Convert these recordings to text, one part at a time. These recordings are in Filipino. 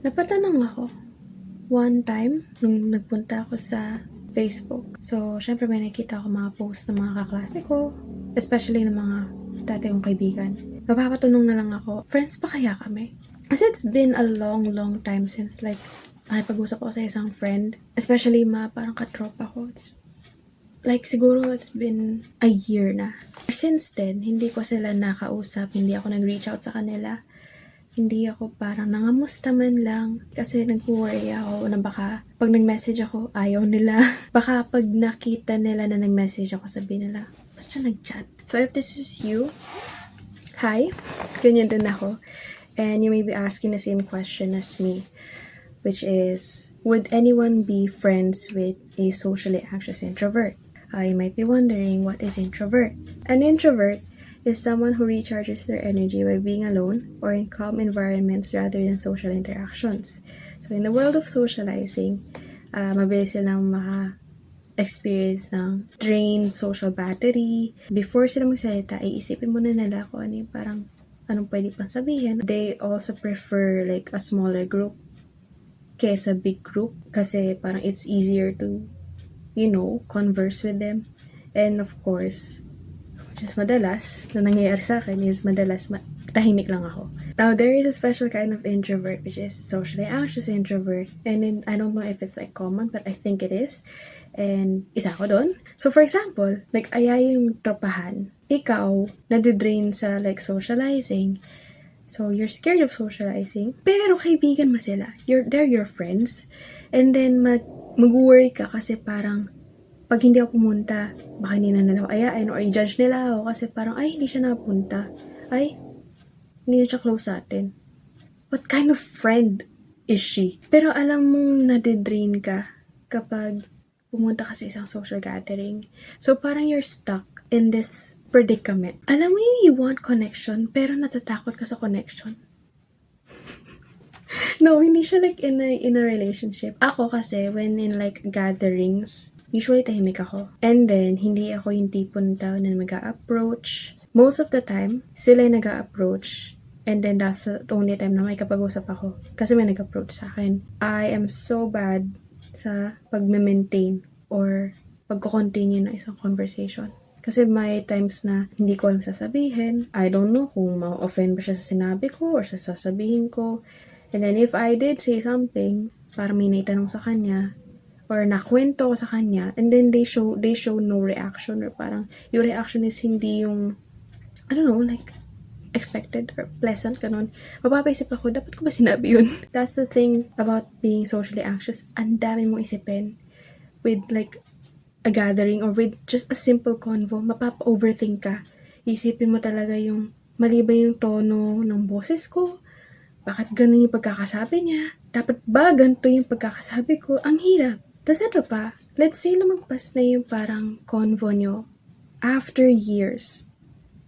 Napatanong ako one time nung nagpunta ako sa Facebook. So, syempre may nakita ako mga post ng mga kaklase ko, especially ng mga dati kong kaibigan. Napapatanong na lang ako, friends pa kaya kami? Kasi it's been a long time since nakipag-usap ako sa isang friend. Especially parang katropa ko. Siguro it's been a year na. Since then, hindi ko sila nakausap, hindi ako nag-reach out sa kanila. Hindi ako parang nangamusta man lang kasi nag-worry ako na baka pag nag-message ako, ayaw nila. Baka pag nakita nila na nag-message ako, sabihin nila, ba't siya nag-chat? So if this is you, hi, ganyan din ako. And you may be asking the same question as me, which is, would anyone be friends with a socially anxious introvert? You might be wondering, what is introvert? An introvert is someone who recharges their energy by being alone or in calm environments rather than social interactions. So in the world of socializing, mabilis silang experience ng drained social battery. Before sila magsalita, iisipin muna nila kung ano yung parang anong pwede pang sabihin. They also prefer a smaller group kesa big group kasi parang it's easier to, converse with them. And of course, just madalas, na nangyayari sa akin is tahimik lang ako. Now, there is a special kind of introvert which is socially anxious introvert. And then, I don't know if it's common, but I think it is. And isa ako doon. So, for example, aya yung tropahan. Ikaw, nadidrain sa socializing. So, you're scared of socializing. Pero kaibigan mo sila. They're your friends. And then, mag-worry ka kasi parang pag hindi ako pumunta, baka hindi na nila ako ayain or i-judge nila ako kasi parang, ay, hindi siya napunta. Ay, hindi na siya close sa atin. What kind of friend is she? Pero alam mong nadidrain ka kapag pumunta ka sa isang social gathering. So parang you're stuck in this predicament. Alam mo you want connection pero natatakot ka sa connection. No, hindi siya in a relationship. Ako kasi, when in gatherings, usually tahimik ako. And then, hindi ako yung tipong tao na mag-a-approach. Most of the time, sila yung nag-a-approach. And then, that's the only time na may kapag-usap ako. Kasi may nag-approach sa akin. I am so bad sa pag-maintain or pag-continue na isang conversation. Kasi may times na hindi ko alam sasabihin. I don't know kung ma-offend ba siya sa sinabi ko or sa sasabihin ko. And then if I did say something, para may naitanong sa kanya, or nakwento ko sa kanya, and then they show no reaction, or parang yung reaction is hindi yung, I don't know, expected or pleasant, ganun. Mapapaisip ako, dapat ko ba sinabi yun? That's the thing about being socially anxious. Ang dami mong isipin with a gathering or with just a simple convo. Mapapa-overthink ka. Isipin mo talaga yung mali ba yung tono ng boses ko? Bakit ganun yung pagkakasabi niya? Dapat ba ganito yung pagkakasabi ko? Ang hirap. Tapos ito pa, let's say lumagpas na yung parang convo nyo after years.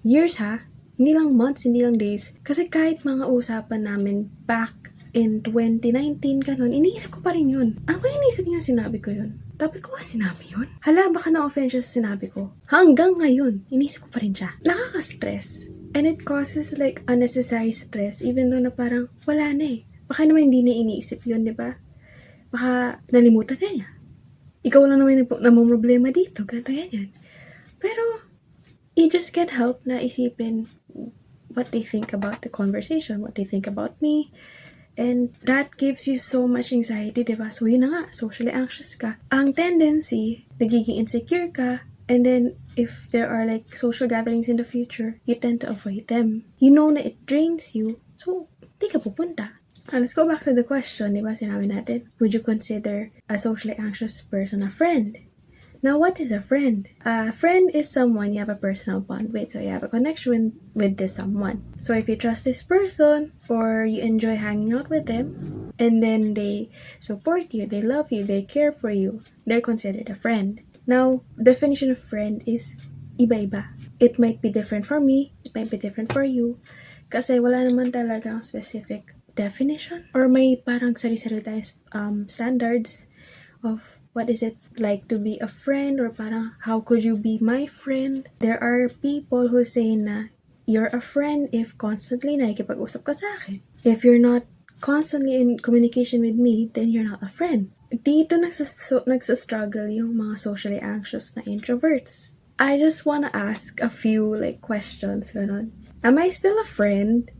Years ha? Hindi lang months, hindi lang days. Kasi kahit mga usapan namin back in 2019 ganun, iniisip ko pa rin yun. Ano kaya iniisip niyo sinabi ko yun? Dapat ko ba sinabi yun? Hala, baka na-offend siya sa sinabi ko. Hanggang ngayon, iniisip ko pa rin siya. Nakaka-stress. And it causes unnecessary stress even though na parang wala na eh. Baka naman hindi na iniisip yun, di ba? Baka nalimutan na niya. Ikaw lang naman namang problema dito, ganito yan. Pero, you just can't help na isipin what they think about the conversation, what they think about me. And that gives you so much anxiety, diba? So, yun na nga, socially anxious ka. Ang tendency, nagiging insecure ka. And then, if there are social gatherings in the future, you tend to avoid them. You know na it drains you, so, di ka pupunta. Let's go back to the question, diba? Sinabi natin, would you consider a socially anxious person a friend? Now, what is a friend? A friend is someone you have a personal bond with. So, you have a connection with this someone. So, if you trust this person or you enjoy hanging out with them, and then they support you, they love you, they care for you, they're considered a friend. Now, definition of friend is iba-iba. It might be different for me, it might be different for you. Kasi wala naman talagang specific definition. Or may parang sari-sari tayong standards of what is it like to be a friend, or parang how could you be my friend? There are people who say na you're a friend if constantly nakikipag-usap ka sa akin. If you're not constantly in communication with me, then you're not a friend. Dito nagsastruggle yung mga socially anxious na introverts. I just wanna ask a few like questions, ganon. Am I still a friend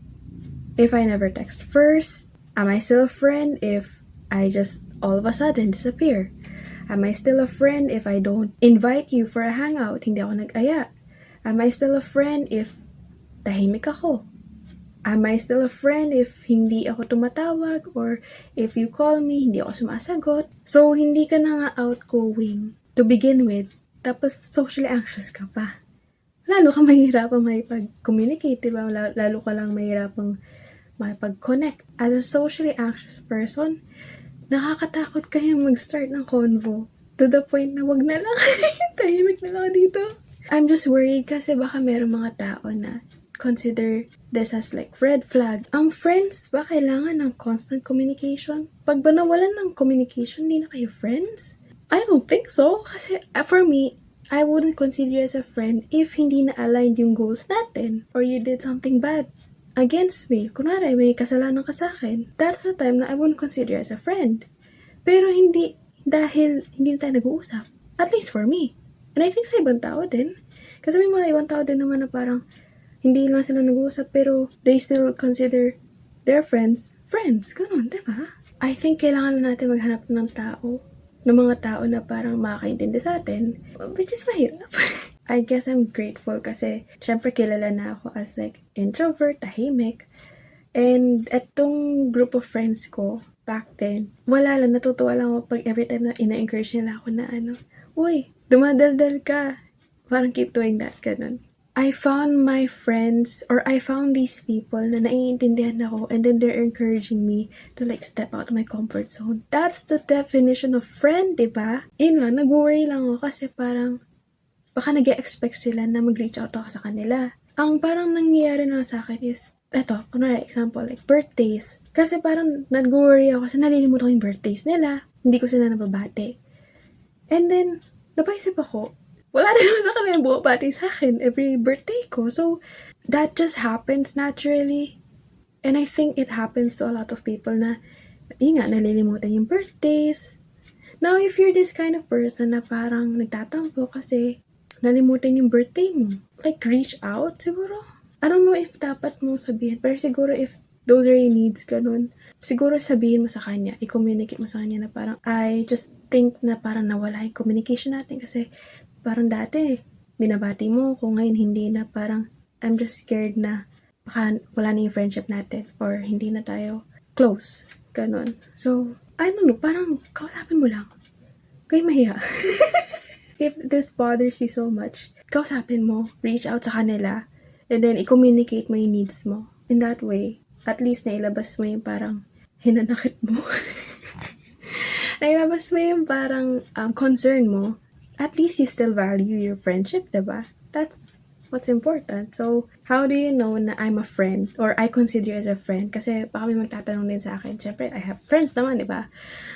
if I never text first? Am I still a friend if I just all of a sudden disappear? Am I still a friend if I don't invite you for a hangout? Hindi ako nag-aya. Am I still a friend if tahimik ako? Am I still a friend if hindi ako tumatawag or if you call me, hindi ako sumasagot? So, hindi ka na nga outgoing to begin with, tapos socially anxious ka pa. Lalo ka mahirapang makipag-communicate, diba? Lalo ka lang mahirapang makipag-connect. As a socially anxious person, nakakatakot kayong mag-start ng convo to the point na wag na lang, tahimik na lang dito. I'm just worried kasi baka merong mga tao na consider this as like red flag. Ang friends ba kailangan ng constant communication? Pag ba nawalan ng communication, hindi na kayo friends? I don't think so. Kasi for me, I wouldn't consider you as a friend if hindi na aligned yung goals natin or you did something bad against me. Kunwari, may kasalanan ka sa akin. That's the time na I wouldn't consider you as a friend. Pero hindi dahil hindi na tayo nag-uusap. At least for me. And I think sa ibang tao din. Kasi may mga ibang tao din naman na parang hindi lang sila nag-uusap pero they still consider their friends, ganun, diba? I think kailangan na natin maghanap ng mga tao na parang makakaintindi sa atin, which is mahirap. I guess I'm grateful kasi syempre kilala na ako as like introvert, tahimik. And etong group of friends ko, back then, wala lang, natutuwa lang ako pag every time na ina-encourage nila ako na uy, dumadaldal ka. Parang keep doing that, ganun. I found my friends or I found these people na naiintindihan ako and then they're encouraging me to like step out of my comfort zone. That's the definition of friend, diba? Yun lang, nag-worry lang ako kasi parang baka nag-expect sila na mag-reach out ako sa kanila. Ang parang nangyayari na sa akin is, eto, kunwari example, like birthdays. Kasi parang nag-worry ako kasi nalilimutan ko yung birthdays nila. Hindi ko sila nababate. And then, napaisip ako, wala rin naman sa kanila bumabati sa akin every birthday ko. So, that just happens naturally. And I think it happens to a lot of people na, yun nga, nalilimutan yung birthdays. Now, if you're this kind of person na parang nagtatampo kasi nalimutan yung birthday mo, like reach out siguro. I don't know if dapat mo sabihin, pero siguro if those are your needs, ganun. Siguro sabihin mo sa kanya, i-communicate mo sa kanya na parang, I just think na parang nawala yung communication natin kasi parang dati, binabati mo ko, ngayon hindi na, parang I'm just scared na baka wala na yung friendship natin or hindi na tayo close, ganun. So, I don't know, parang kausapin mo lang. Kaya mahiya. If this bothers you so much, kausapin mo, reach out sa kanila, and then i-communicate mo yung needs mo. In that way, at least nailabas mo yung parang hinanakit mo. Nailabas mo yung parang concern mo. At least you still value your friendship, diba? That's what's important. So, how do you know na I'm a friend or I consider you as a friend? Kasi baka may magtatanong din sa akin. Siyempre, I have friends naman, diba?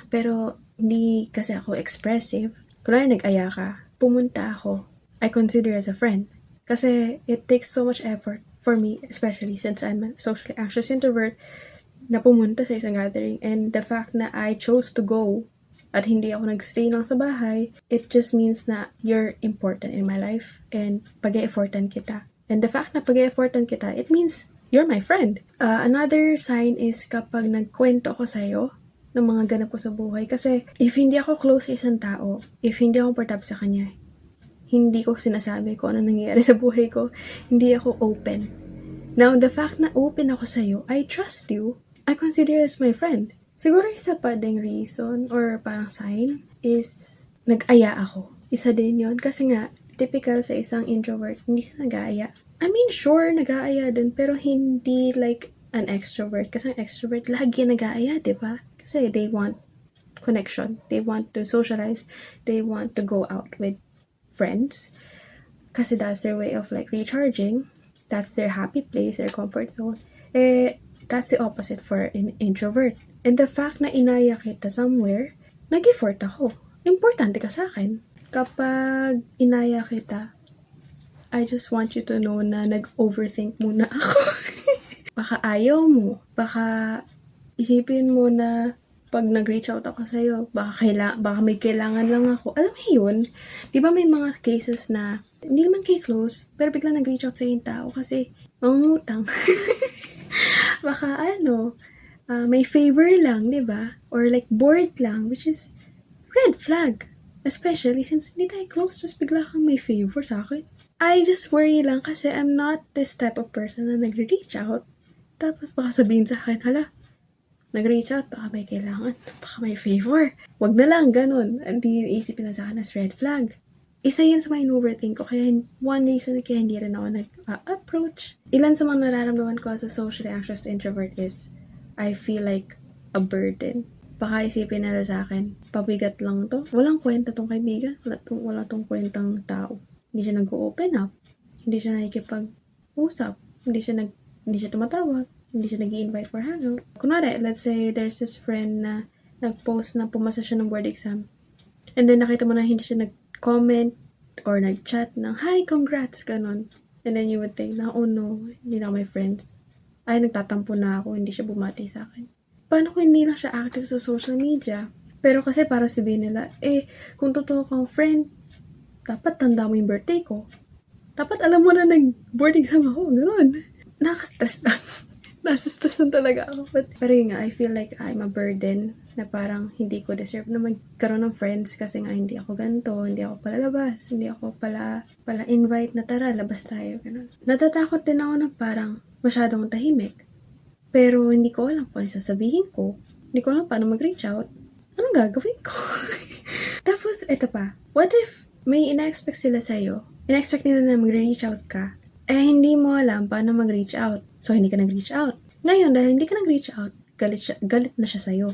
Pero hindi kasi ako expressive. Kung nag-aya ka, pumunta ako, I consider you as a friend. Kasi it takes so much effort for me, especially since I'm a socially anxious introvert, na pumunta sa isang gathering. And the fact na I chose to go at hindi ako nagstay lang sa bahay, it just means na you're important in my life and pag-e-effortan kita. And the fact na pag-e-effortan kita, it means you're my friend. Another sign is kapag nagkwento ako sa'yo ng mga ganap ko sa buhay. Kasi if hindi ako close sa isang tao, if hindi ako comfortable sa kanya, hindi ko sinasabi kung ano nangyayari sa buhay ko, hindi ako open. Now, the fact na open ako sa'yo, I trust you, I consider you as my friend. Siguro isa pa ding reason or parang sign is nag-aya ako. Isa din yon kasi nga, typical sa isang introvert, hindi siya nag-aaya. I mean, sure, nag-aaya din, pero hindi like an extrovert. Kasi ang extrovert, lagi nag-aaya, diba? Kasi they want connection. They want to socialize. They want to go out with friends. Kasi that's their way of like recharging. That's their happy place, their comfort zone. That's the opposite for an introvert. And the fact na inaya kita somewhere, nag-effort ako. Importante ka sa akin. Kapag inaya kita, I just want you to know na nag-overthink muna ako. Baka ayaw mo. Baka isipin mo na pag nag-reach out ako sa'yo, baka may kailangan lang ako. Alam mo yun? Di ba may mga cases na hindi naman kayo close, pero biglang nag-reach out sa'yo yung tao kasi mangungutang. Baka may favor lang, di ba? Or like bored lang, which is red flag. Especially since hindi tayo close, tapos bigla kang may favor sa akin. I just worry lang kasi I'm not this type of person na nag-reach out. Tapos baka sabihin sa akin, hala, nag-reach out, baka may kailangan, baka may favor. Wag na lang, ganun. Hindi isipin na sa akin as red flag. Isa yun sa mga in-overthink ko, kaya one reason kaya hindi rin ako nag-approach. Ilan sa mga nararamdaman ko as a socially anxious introvert is, I feel like a burden. Baka isipin nila sa akin, pabigat lang to. Walang kwenta tong kaibigan, wala tong kwentang tao. Hindi siya nag-open up, hindi siya nakikipag-usap, hindi siya tumatawag, hindi siya nag-i-invite for hangout. Kunwari, let's say there's this friend na nag-post na pumasa siya ng board exam. And then nakita mo na hindi siya nag-comment or nag-chat ng, hi, congrats, ganon. And then you would think na, oh no, hindi na ako may friends. Ay, nagtatampo na ako, hindi siya bumati sa akin. Paano kung hindi lang siya active sa social media? Pero kasi para sabihin nila, kung totoo kang friend, dapat tanda mo yung birthday ko. Dapat alam mo na nag-board exam ako, ganon. Nakaka-stress lang. Nasa-stress lang talaga ako. Pero yun nga, I feel like I'm a burden na parang hindi ko deserve na magkaroon ng friends kasi nga hindi ako ganito, hindi ako palalabas, hindi ako pala invite na tara, labas tayo, ganun. Natatakot din ako na parang masyadong tahimik. Pero hindi ko alam kung ano sasabihin ko. Hindi ko alam paano mag-reach out. Anong gagawin ko? Tapos, eto pa. What if may ina-expect sila sa'yo? Ina-expect nila na mag-reach out ka. Hindi mo alam paano mag-reach out. So, hindi ka nag-reach out. Ngayon, dahil hindi ka nag-reach out, galit na siya sa'yo.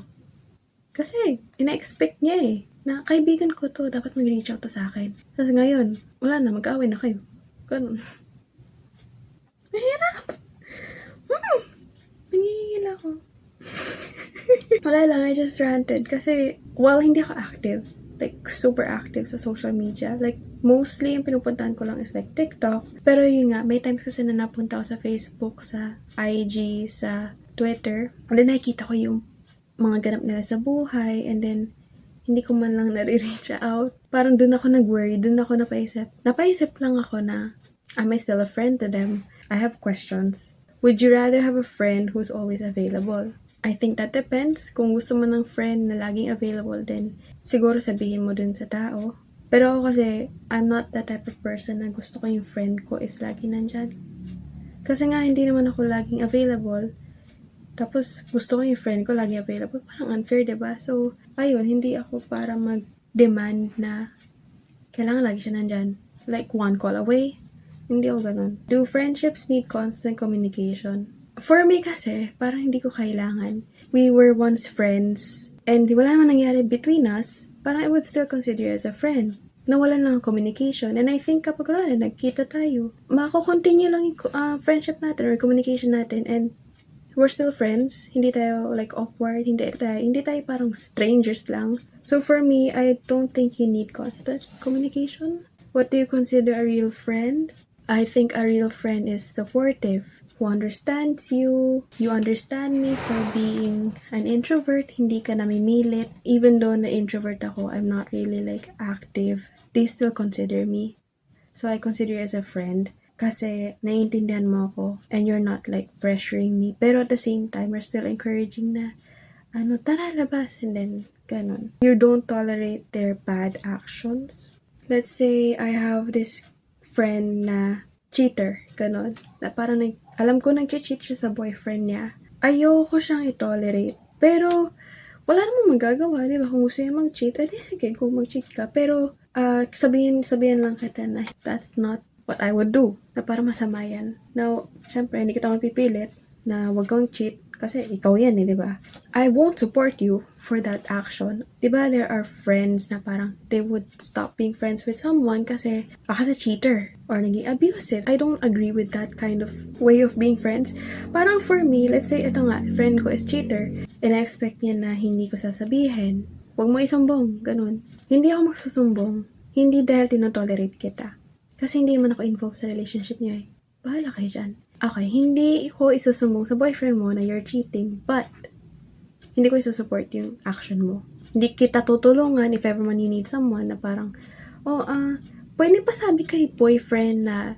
Kasi, ina-expect niya na kaibigan ko to, dapat mag-reach out to sa akin. Tapos ngayon, wala na, mag-away na kayo. Ganun. Mahirap! Nangihingil ako. Wala lang, I just ranted. Kasi, while hindi ako active, like, super active sa social media, like, mostly, yung pinupuntahan ko lang is like TikTok. Pero yun nga, may times kasi na napunta ako sa Facebook, sa IG, sa Twitter. And then nakikita ko yung mga ganap nila sa buhay. And then, hindi ko man lang nare-reach out. Parang dun ako nag-worry, dun ako napaisip. Napaisip lang ako na, am I still a friend to them? I have questions. Would you rather have a friend who's always available? I think that depends. Kung gusto mo ng friend na laging available, then siguro sabihin mo dun sa tao. Pero ako kasi, I'm not that type of person na gusto ko yung friend ko is lagi nandyan. Kasi nga, hindi naman ako laging available. Tapos, gusto ko yung friend ko lagi available. Parang unfair, diba? So, ayun, hindi ako para mag-demand na kailangan lagi siya nandyan. Like, one call away. Hindi ako ganun. Do friendships need constant communication? For me kasi, parang hindi ko kailangan. We were once friends, and wala naman nangyari between us, parang I would still consider you as a friend. Nawalan lang ang communication. And I think kapag nagkita tayo, mako-continue lang yung friendship natin or communication natin, and we're still friends. Hindi tayo like awkward, hindi tayo parang strangers lang. So for me, I don't think you need constant communication. What do you consider a real friend? I think a real friend is supportive, who understands you. You understand me for being an introvert. Hindi ka namimilit. Even though na introvert ako, I'm not really like active. They still consider me. So I consider you as a friend. Kasi naiintindihan mo ako and you're not like pressuring me. Pero at the same time, you're still encouraging na, tara labas. And then, ganun. You don't tolerate their bad actions. Let's say I have this friend na cheater, ganun. Na parang alam ko nag-cheat siya sa boyfriend niya. Ayoko siyang i-tolerate. Pero, wala namang magagawa, di ba? Kung gusto niya mag-cheat, sige, kung mag-cheat ka. Pero, sabihin lang kita na that's not what I would do. Na para masama yan. Now, syempre, hindi kita mapipilit na wag kang cheat. Kasi ikaw yan di ba? I won't support you for that action. Di ba there are friends na parang they would stop being friends with someone kasi cheater or naging abusive. I don't agree with that kind of way of being friends. Parang for me, let's say ito nga, friend ko is cheater and I expect niya na hindi ko sasabihin. Huwag mo isumbong, ganun. Hindi ako magsusumbong. Hindi dahil tinotolerate kita. Kasi hindi naman ako involved sa relationship niya Bahala kayo dyan. Okay, hindi ko isusumbong sa boyfriend mo na you're cheating, but hindi ko isusupport yung action mo. Hindi kita tutulungan if ever man you need someone na parang, pwede pa sabi kay boyfriend na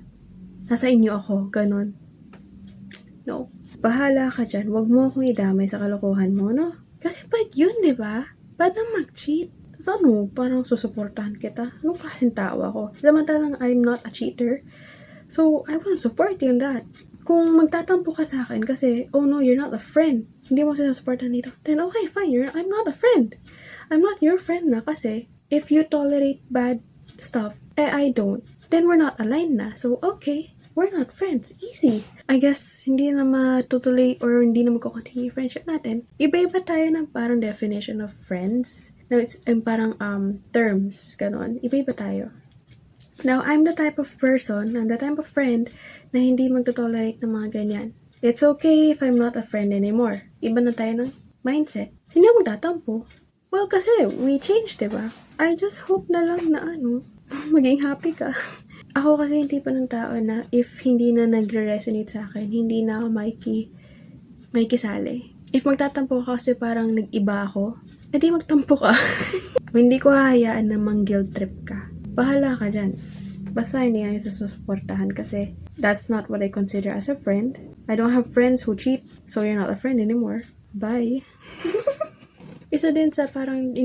nasa inyo ako, ganun. No. Bahala ka dyan. Huwag mo akong idamay sa kalokohan mo, no? Kasi bad yun, di ba? Bad na mag-cheat. So ano, parang susuportahan kita. Anong klaseng tao ako? Samantalang I'm not a cheater. So, I won't support you in that. Kung magtatampo ka sa akin kasi, oh no, you're not a friend. Hindi mo sinusuportahan dito. Then okay, fine. I'm not a friend. I'm not your friend na kasi if you tolerate bad stuff, I don't, then we're not aligned na. So, okay. We're not friends. Easy. I guess, hindi na matutuloy or hindi na magkukontinue yung friendship natin. Iba-iba tayo ng parang definition of friends. Now, it's parang terms. Ganon. Iba-iba tayo. Now, I'm the type of person, I'm the type of friend na hindi magtotolerate ng mga ganyan. It's okay if I'm not a friend anymore. Iba na tayo ng mindset. Hindi ako magtatampo. Well, kasi we changed, diba? I just hope na lang na maging happy ka. Ako kasi yung tipo ng tao na if hindi na nagre-resonate sa akin, hindi na ako makikisali. If magtatampo ka kasi parang nag-iba ako, edi magtampo ka. Hindi ko hahayaan na mang-guilt trip ka. Bahala ka dyan. Basta hindi nga ito susuportahan kasi that's not what I consider as a friend. I don't have friends who cheat, so you're not a friend anymore. Bye. Isa din sa parang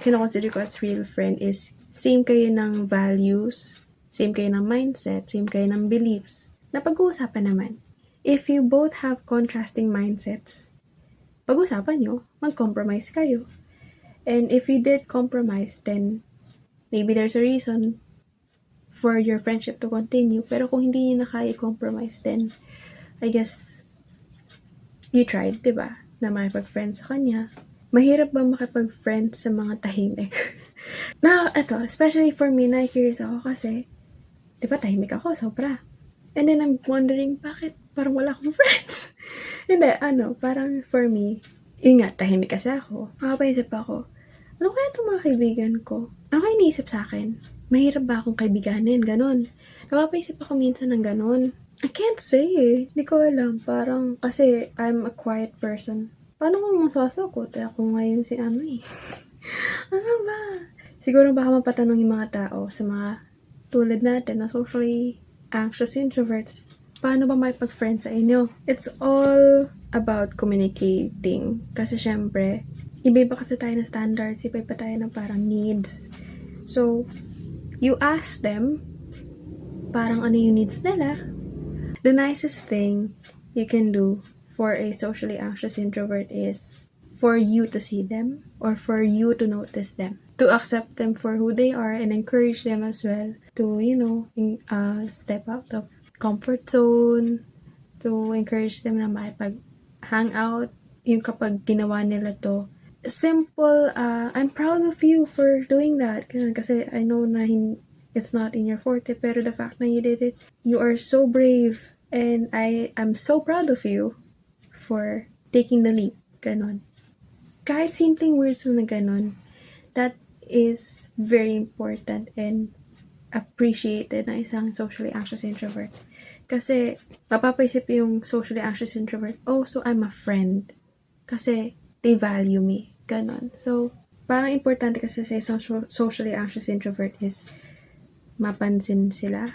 kinoconsider ko as real friend is same kayo ng values, same kayo ng mindset, same kayo ng beliefs. Napag-uusapan naman. If you both have contrasting mindsets, pag-usapan nyo, mag-compromise kayo. And if you did compromise, then maybe there's a reason for your friendship to continue. Pero kung hindi niyo na kaya compromise, then I guess you tried, diba? Na makipag-friend sa kanya. Mahirap ba makipag-friend sa mga tahimik? Na, eto, especially for me, na-curious ako kasi, diba tahimik ako, sobra. And then I'm wondering, bakit parang wala akong friends? Hindi, parang for me, yun nga, tahimik kasi ako. Makapaisip ako, ano kaya itong mga kaibigan ko? Ano kaya iniisip sa akin? Mahirap ba akong kaibiganin? Ganon. Napapaisip ako minsan ng ganon. I can't say eh. Hindi ko alam. Parang, kasi I'm a quiet person. Paano kung masasagot? Ako ngayon si eh. Ano ba? Siguro baka mapatanong yung mga tao sa mga tulad natin na socially anxious introverts. Paano ba makipag-friend sa inyo? It's all about communicating. Kasi syempre, iba-iba kasi tayo ng standards, iba-iba tayo ng parang needs. So, you ask them, parang ano yung needs nila. The nicest thing you can do for a socially anxious introvert is for you to see them or for you to notice them. To accept them for who they are and encourage them as well to, step out of comfort zone, to encourage them na makipag-hang out, yung kapag ginawa nila to. Simple, I'm proud of you for doing that. Kasi I know na it's not in your forte, pero the fact na you did it, you are so brave. And I'm so proud of you for taking the leap. Ganon. Kahit simpleng words na ganon, that is very important and appreciated na isang socially anxious introvert. Kasi, mapapaisip yung socially anxious introvert, oh, so I'm a friend. Kasi, they value me. Ganon. So, parang importante kasi sa isang socially anxious introvert is mapansin sila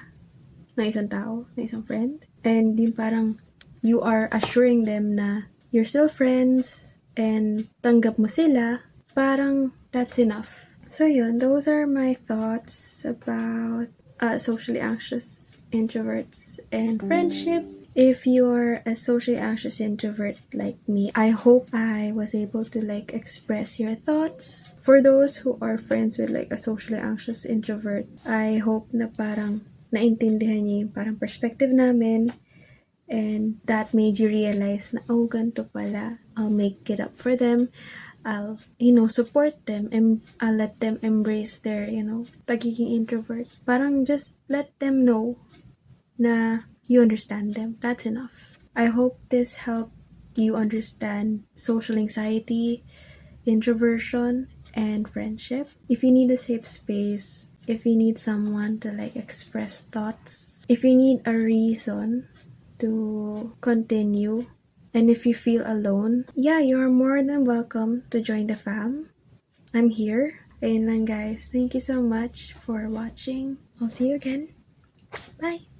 ng isang tao, ng isang friend. And yung parang, you are assuring them na you're still friends and tanggap mo sila, parang that's enough. So yun, those are my thoughts about socially anxious introverts and friendship. If you're a socially anxious introvert like me, I hope I was able to express your thoughts. For those who are friends with a socially anxious introvert, I hope na parang naintindihan niyo yung parang perspective namin and that made you realize na, oh, ganito pala. I'll make it up for them. I'll, support them and I'll let them embrace their, pagiging introvert. Parang just let them know na you understand them. That's enough. I hope this helped you understand social anxiety, introversion, and friendship. If you need a safe space, if you need someone to express thoughts, if you need a reason to continue And if you feel alone, yeah, you're more than welcome to join the fam. I'm here. Ayun lang guys. Thank you so much for watching. I'll see you again. Bye!